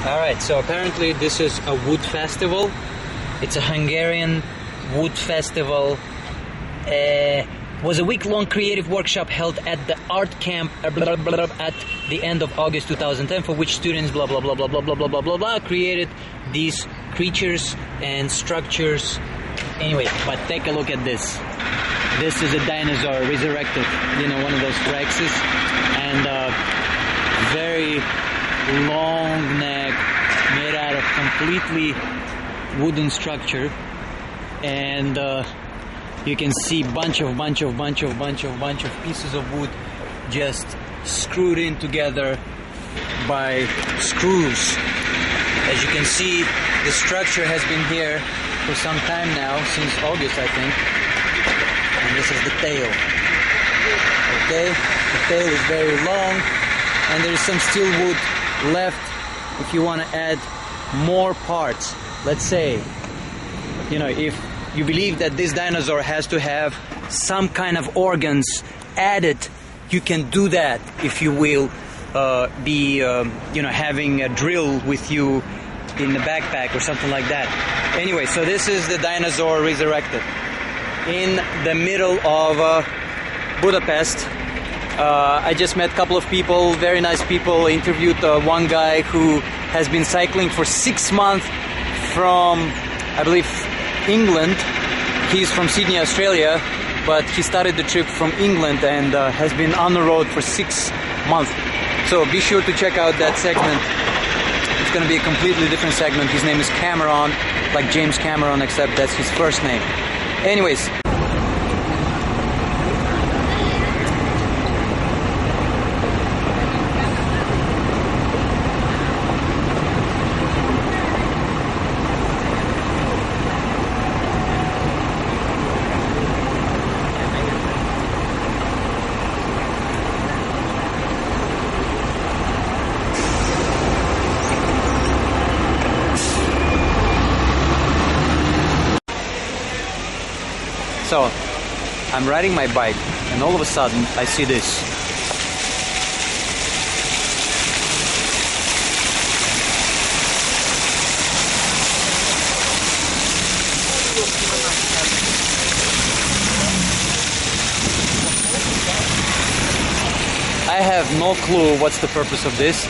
Alright, so apparently this is a wood festival. It's a Hungarian wood festival. Was a week-long creative workshop held at the art camp at the end of August 2010, for which students blah blah blah blah blah blah blah blah blah blah created these creatures and structures. Anyway, but take a look at this. This is a dinosaur resurrected, you know, one of those Rexes, and very long neck made out of completely wooden structure, and you can see bunch of pieces of wood just screwed in together by screws. As you can see, the structure has been here for some time now, since August I think. And this is the tail. Okay, the tail is very long, and there is some steel wood left if you want to add more parts. Let's say, you know, if you believe that this dinosaur has to have some kind of organs added, you can do that if you will be, you know, having a drill with you in the backpack or something like that. Anyway, so this is the dinosaur resurrected in the middle of Budapest. I just met a couple of people, very nice people. Interviewed one guy who has been cycling for 6 months from, I believe, England. He's from Sydney, Australia, but he started the trip from England and has been on the road for 6 months. So be sure to check out that segment. It's going to be a completely different segment. His name is Cameron, like James Cameron, except that's his first name. Anyways. So, I'm riding my bike, and all of a sudden, I see this. I have no clue what's the purpose of this.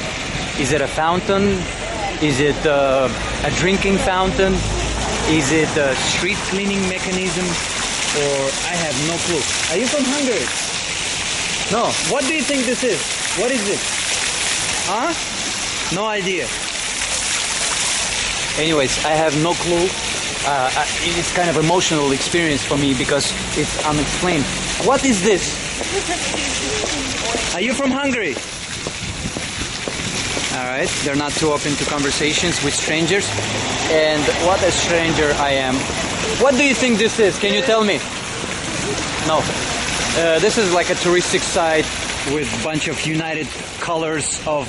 Is it a fountain? Is it a drinking fountain? Is it a street cleaning mechanism? Or I have no clue. Are you from Hungary? No. What do you think this is? What is it? Huh? No idea. Anyways, I have no clue. It's kind of emotional experience for me because it's unexplained. What is this? Are you from Hungary? Alright, they're not too open to conversations with strangers. And what a stranger I am. What do you think this is? Can you tell me? No. This is like a touristic site with a bunch of united colors of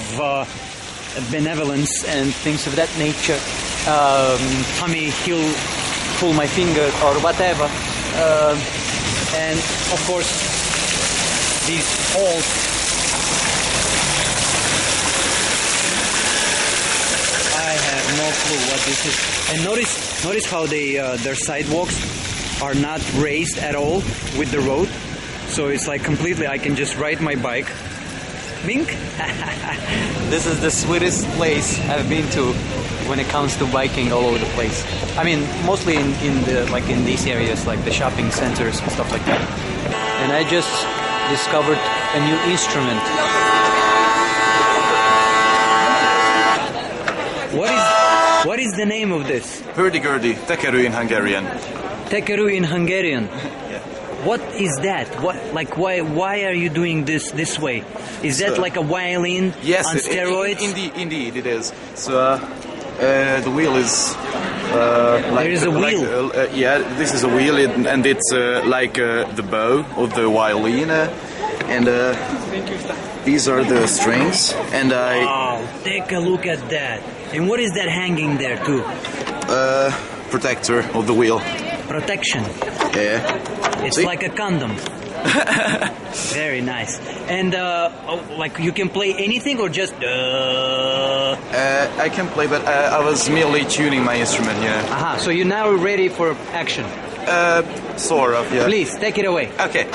benevolence and things of that nature. Tommy, he'll pull my finger or whatever. And of course, these holes. I have no clue what this is. And notice how they their sidewalks are not raised at all with the road. So it's like completely, I can just ride my bike. Bink! This is the sweetest place I've been to when it comes to biking all over the place. I mean, mostly in these areas, like the shopping centers and stuff like that. And I just discovered a new instrument. What is the name of this? Hurdy-gurdy, tekerő in Hungarian. Tekerő in Hungarian. Yeah. What is that? Why are you doing this way? Is that like a violin on steroids? Indeed it is. So the wheel is there is a wheel. Yeah, this is a wheel, and it's like the bow of the violin, and these are the strings. And wow, take a look at that. And what is that hanging there too? Protector of the wheel. Protection. Yeah. It's See? like a condom. Very nice. And like you can play anything or just I can play, but I was merely tuning my instrument, yeah. Aha, so you're now ready for action. Sort of, yeah. Please, take it away. Okay.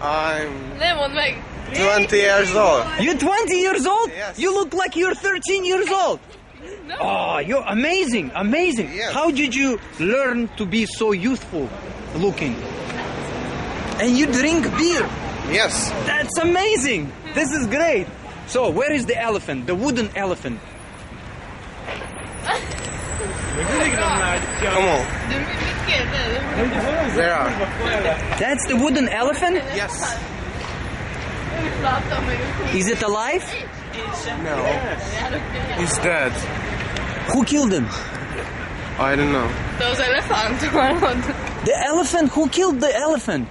I'm 20 years old. You're 20 years old? Yes. You look like you're 13 years old. No. Oh, you're amazing, amazing. Yes. How did you learn to be so youthful looking? And you drink beer. Yes. That's amazing. This is great. So, where is the elephant? The wooden elephant. Come on. There are. That's the wooden elephant? Yes. Is it alive? No. He's dead. Who killed him? I don't know. Those elephants. The elephant? Who killed the elephant?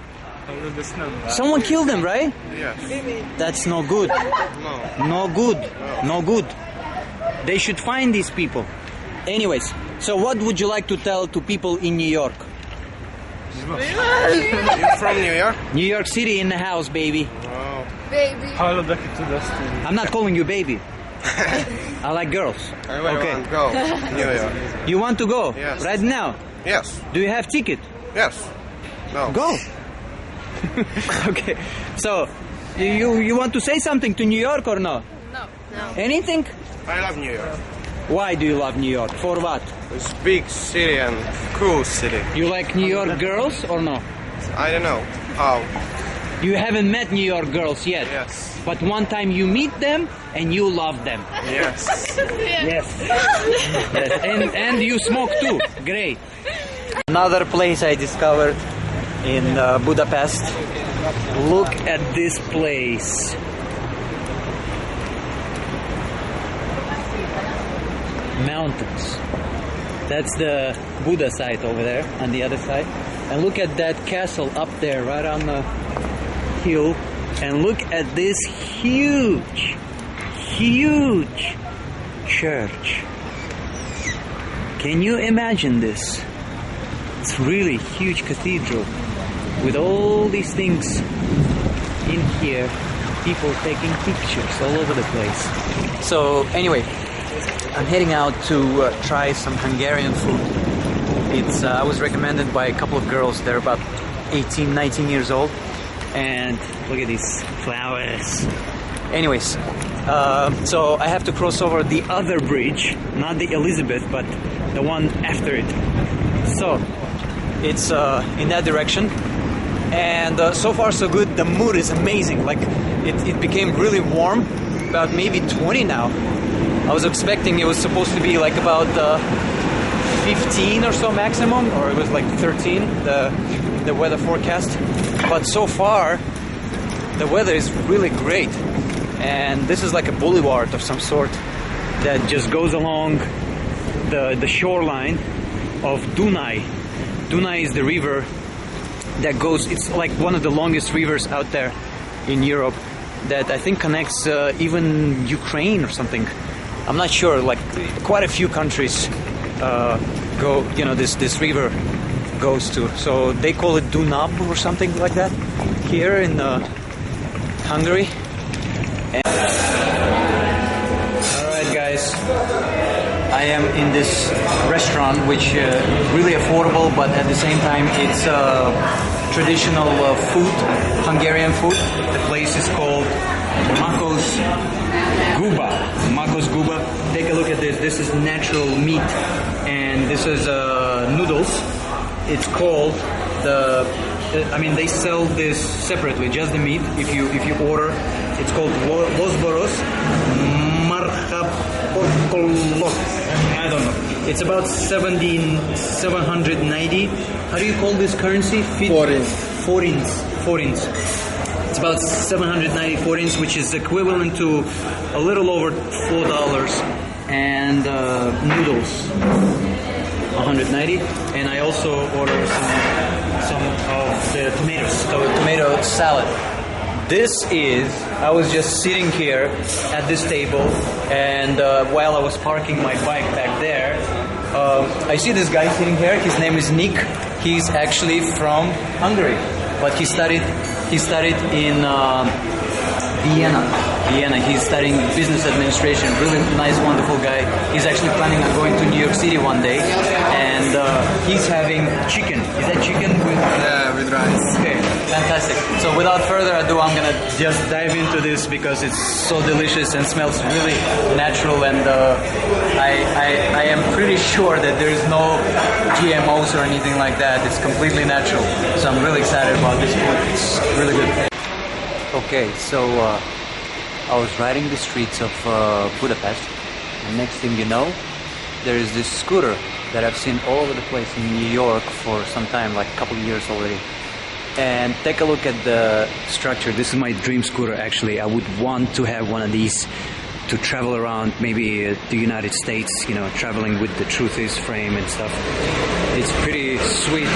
Someone killed him, right? Yes. That's no good. No. No good. No good. They should find these people. Anyways, so what would you like to tell to people in New York? You're from New York? New York City in the house, baby. Wow. Baby. I'm not calling you baby. I like girls. I really want to go. New York. You want to go? Yes. Right now? Yes. Do you have ticket? Yes. No. Go. Okay. So, you want to say something to New York or no? No. Anything? I love New York. Why do you love New York? For what? It's big city and cool city. You like New York girls or no? I don't know how. You haven't met New York girls yet. Yes. But one time you meet them and you love them. Yes. Yes. Yes. And you smoke too. Great. Another place I discovered in Budapest. Look at this place. Mountains. That's the Buddha site over there on the other side. And look at that castle up there right on the hill. And look at this huge church. Can you imagine this? It's really huge cathedral with all these things in here. People taking pictures all over the place. So anyway, I'm heading out to try some Hungarian food. It's I was recommended by a couple of girls. They're about 18, 19 years old. And look at these flowers. Anyways, so I have to cross over the other bridge, not the Elizabeth, but the one after it. So it's in that direction. And so far so good. The mood is amazing. Like it became really warm, about maybe 20 now. I was expecting it was supposed to be like about 15 or so maximum, or it was like 13, the weather forecast. But so far, the weather is really great. And this is like a boulevard of some sort that just goes along the shoreline of Dunaj. Dunaj is the river that goes, it's like one of the longest rivers out there in Europe that I think connects even Ukraine or something. I'm not sure, like quite a few countries go, you know, this river goes to. So they call it Dunab or something like that here in Hungary. Alright guys, I am in this restaurant which really affordable, but at the same time it's traditional food, Hungarian food. The place is called Makos Guba. Makos Guba. Take a look at this. This is natural meat, and this is noodles. It's called the. I mean, they sell this separately, just the meat. If you order, it's called Vosboros Marhapokolok. I don't know. It's about 790. How do you call this currency? Forints. It's about 790 forints, which is equivalent to a little over $4. And noodles, 190. And I also ordered some of the tomatoes, so tomato salad. This is, I was just sitting here at this table, and while I was parking my bike back there, I see this guy sitting here. His name is Nick. He's actually from Hungary, but he studied in Vienna. He's studying business administration. Really nice, wonderful guy. He's actually planning on going to New York City one day, and he's having chicken. Is that chicken with? Yeah, with rice. Okay, fantastic. So without further ado, I'm gonna just dive into this because it's so delicious and smells really natural, and I am pretty sure that there is no GMOs or anything like that. It's completely natural. So I'm really excited about this food. It's really good. Okay, so I was riding the streets of Budapest, and next thing you know, there is this scooter that I've seen all over the place in New York for some time, like a couple of years already. And take a look at the structure. This is my dream scooter, actually. I would want to have one of these to travel around maybe the United States, you know, traveling with the Truth Is frame and stuff. It's pretty sweet.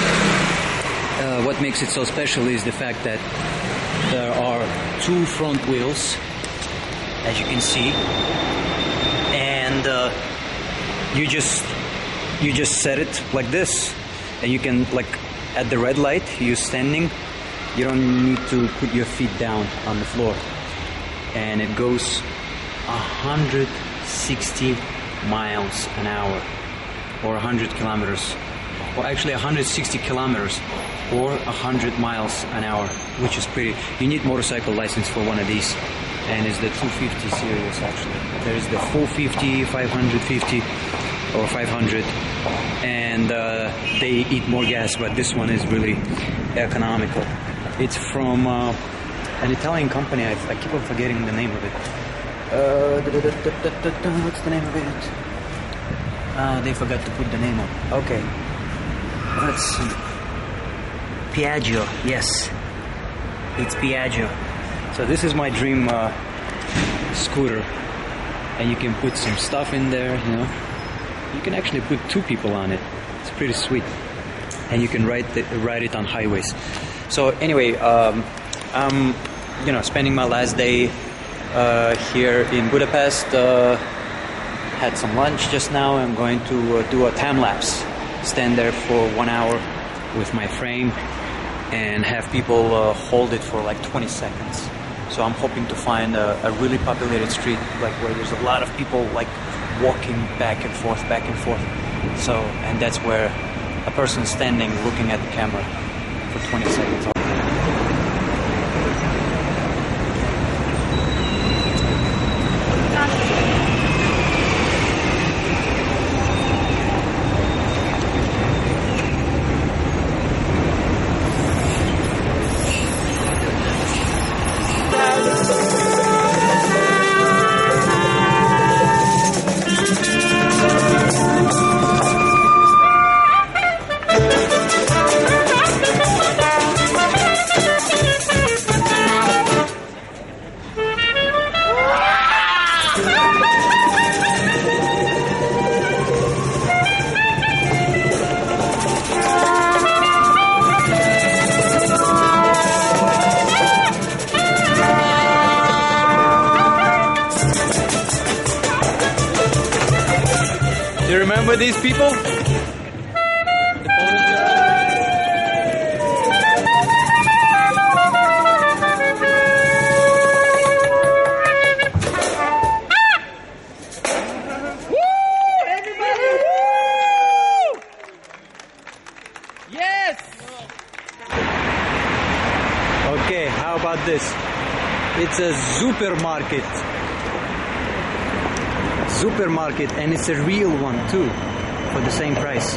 What makes it so special is the fact that there are two front wheels, as you can see, and you just set it like this, and you can, like, at the red light, you're standing, you don't need to put your feet down on the floor, and it goes 160 miles an hour, or 100 kilometers, well, actually 160 kilometers or 100 miles an hour, which is pretty. You need motorcycle license for one of these, and it's the 250 series actually. There is the 450, 550 or 500, and they eat more gas, but this one is really economical. It's from an Italian company. I keep on forgetting the name of it. What's the name of it? They forgot to put the name on. Okay, let's see. Piaggio, yes, it's Piaggio. So this is my dream scooter, and you can put some stuff in there, you know. You can actually put two people on it. It's pretty sweet, and you can ride it on highways. So anyway, I'm spending my last day here in Budapest. Had some lunch just now. I'm going to do a time lapse. Stand there for 1 hour with my frame and have people hold it for like 20 seconds. So I'm hoping to find a really populated street, like where there's a lot of people like walking back and forth. So, and that's where a person standing looking at the camera for 20 seconds. remember these people? Yes! Okay, how about this? It's a supermarket. Supermarket, and it's a real one too, for the same price.